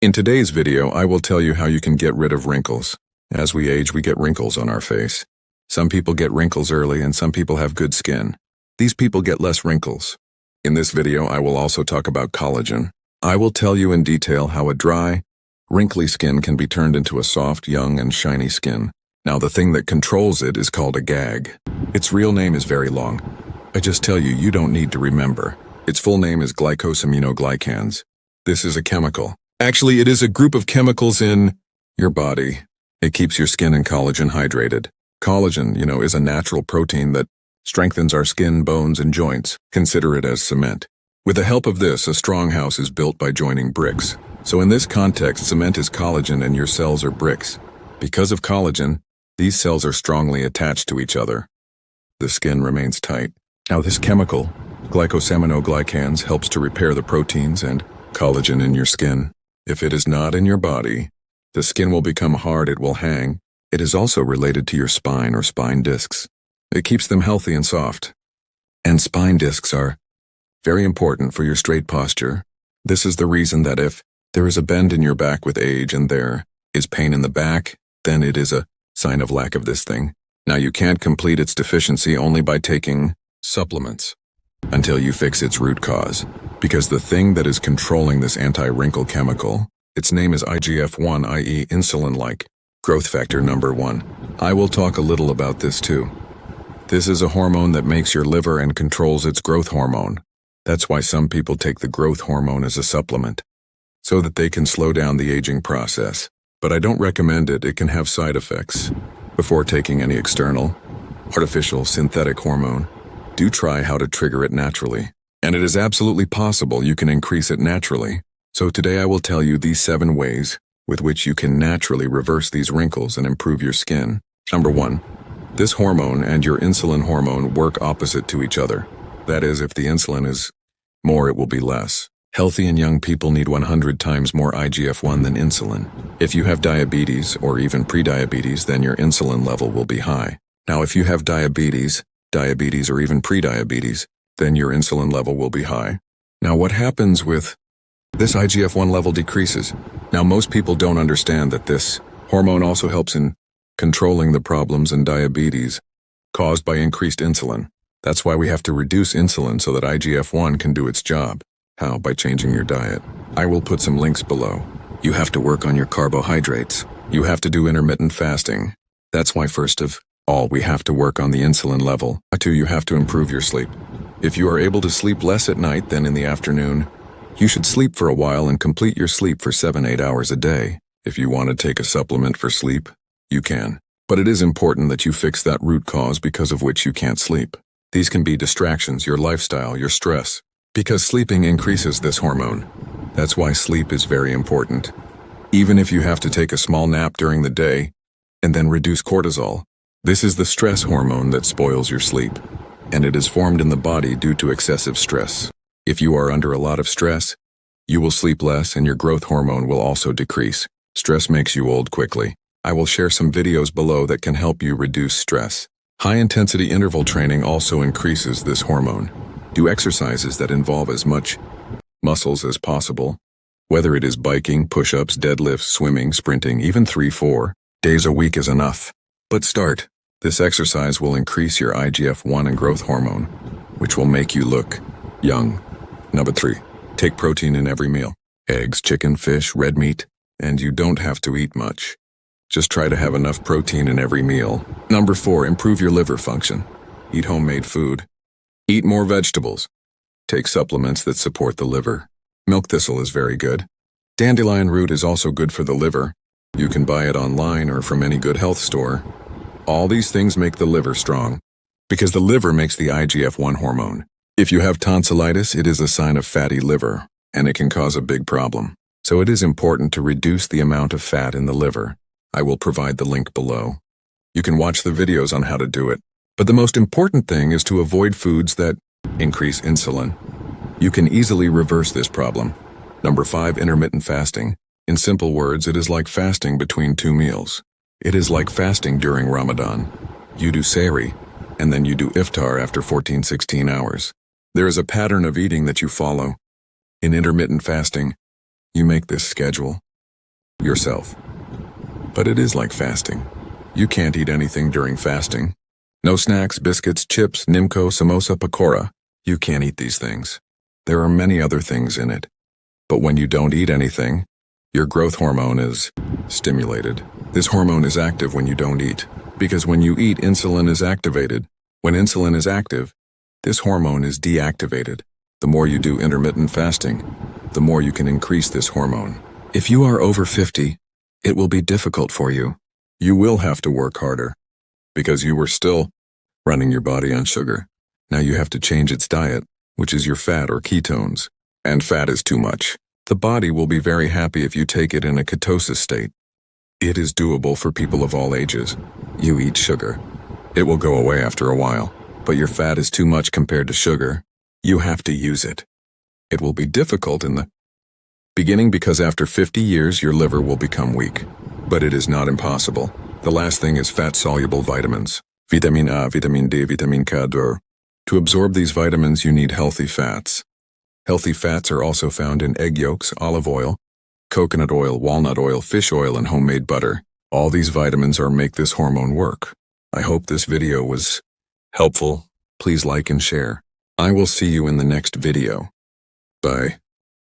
In today's video, I will tell you how you can get rid of wrinkles. As we age, we get wrinkles on our face. Some people get wrinkles early and some people have good skin. These people get less wrinkles. In this video, I will also talk about collagen. I will tell you in detail how a dry, wrinkly skin can be turned into a soft, young, and shiny skin. Now, the thing that controls it is called a gag. Its real name is very long. I just tell you, you don't need to remember. Its full name is glycosaminoglycans. This is a chemical. Actually, it is a group of chemicals in your body. It keeps your skin and collagen hydrated. Collagen, is a natural protein that strengthens our skin, bones, and joints. Consider it as cement. With the help of this, a strong house is built by joining bricks. So in this context, cement is collagen and your cells are bricks. Because of collagen, these cells are strongly attached to each other. The skin remains tight. Now this chemical, glycosaminoglycans, helps to repair the proteins and collagen in your skin. If it is not in your body, the skin will become hard, it will hang. It is also related to your spine or spine discs. It keeps them healthy and soft. And spine discs are very important for your straight posture. This is the reason that if there is a bend in your back with age and there is pain in the back, then it is a sign of lack of this thing. Now you can't complete its deficiency only by taking supplements until you fix its root cause. Because the thing that is controlling this anti-wrinkle chemical, its name is IGF-1, i.e. insulin-like growth factor number 1. I will talk a little about this too. This is a hormone that makes your liver and controls its growth hormone. That's why some people take the growth hormone as a supplement, so that they can slow down the aging process. But I don't recommend it. It can have side effects. Before taking any external, artificial, synthetic hormone, do try how to trigger it naturally. And it is absolutely possible you can increase it naturally. So today I will tell you these 7 ways with which you can naturally reverse these wrinkles and improve your skin. Number 1. This hormone and your insulin hormone work opposite to each other. That is, if the insulin is more, it will be less. Healthy and young people need 100 times more IGF-1 than insulin. If you have diabetes or even prediabetes, then your insulin level will be high. Now, if you have diabetes or even prediabetes, then your insulin level will be high. Now, what happens with this IGF-1 level decreases? Now, most people don't understand that this hormone also helps in controlling the problems in diabetes caused by increased insulin. That's why we have to reduce insulin so that IGF-1 can do its job. How? By changing your diet. I will put some links below. You have to work on your carbohydrates. You have to do intermittent fasting. That's why first of all, we have to work on the insulin level. 2, you have to improve your sleep. If you are able to sleep less at night than in the afternoon, you should sleep for a while and complete your sleep for 7-8 hours a day. If you want to take a supplement for sleep, you can. But it is important that you fix that root cause because of which you can't sleep. These can be distractions, your lifestyle, your stress. Because sleeping increases this hormone. That's why sleep is very important. Even if you have to take a small nap during the day and then reduce cortisol, this is the stress hormone that spoils your sleep, and it is formed in the body due to excessive stress. If you are under a lot of stress, you will sleep less and your growth hormone will also decrease. Stress makes you old quickly. I will share some videos below that can help you reduce stress. High-intensity interval training also increases this hormone. Do exercises that involve as much muscles as possible. Whether it is biking, push-ups, deadlifts, swimming, sprinting, even 3-4 days a week is enough. But start. This exercise will increase your IGF-1 and growth hormone, which will make you look young. Number 3. Take protein in every meal. Eggs, chicken, fish, red meat, and you don't have to eat much. Just try to have enough protein in every meal. Number 4. Improve your liver function. Eat homemade food. Eat more vegetables. Take supplements that support the liver. Milk thistle is very good. Dandelion root is also good for the liver. You can buy it online or from any good health store. All these things make the liver strong, because the liver makes the IGF-1 hormone. If you have tonsillitis, it is a sign of fatty liver, and it can cause a big problem. So it is important to reduce the amount of fat in the liver. I will provide the link below. You can watch the videos on how to do it. But the most important thing is to avoid foods that increase insulin. You can easily reverse this problem. Number 5. Intermittent fasting. In simple words, it is like fasting between 2 meals. It is like fasting during Ramadan. You do sahri, and then you do iftar after 14-16 hours. There is a pattern of eating that you follow. In intermittent fasting, you make this schedule. yourself. But it is like fasting. You can't eat anything during fasting. No snacks, biscuits, chips, nimco, samosa, pakora. You can't eat these things. There are many other things in it. But when you don't eat anything, your growth hormone is stimulated. This hormone is active when you don't eat, because when you eat, insulin is activated. When insulin is active, this hormone is deactivated. The more you do intermittent fasting, the more you can increase this hormone. If you are over 50, it will be difficult for you. You will have to work harder, because you were still running your body on sugar. Now you have to change its diet, which is your fat or ketones. And fat is too much. The body will be very happy if you take it in a ketosis state. It is doable for people of all ages. You eat sugar. It will go away after a while, but your fat is too much compared to sugar. You have to use it. It will be difficult in the beginning because after 50 years your liver will become weak. But it is not impossible. The last thing is fat-soluble vitamins. Vitamin A, vitamin D, vitamin K2. To absorb these vitamins you need healthy fats. Healthy fats are also found in egg yolks, olive oil, coconut oil, walnut oil, fish oil, and homemade butter. All these vitamins make this hormone work. I hope this video was helpful. Please like and share. I will see you in the next video. Bye.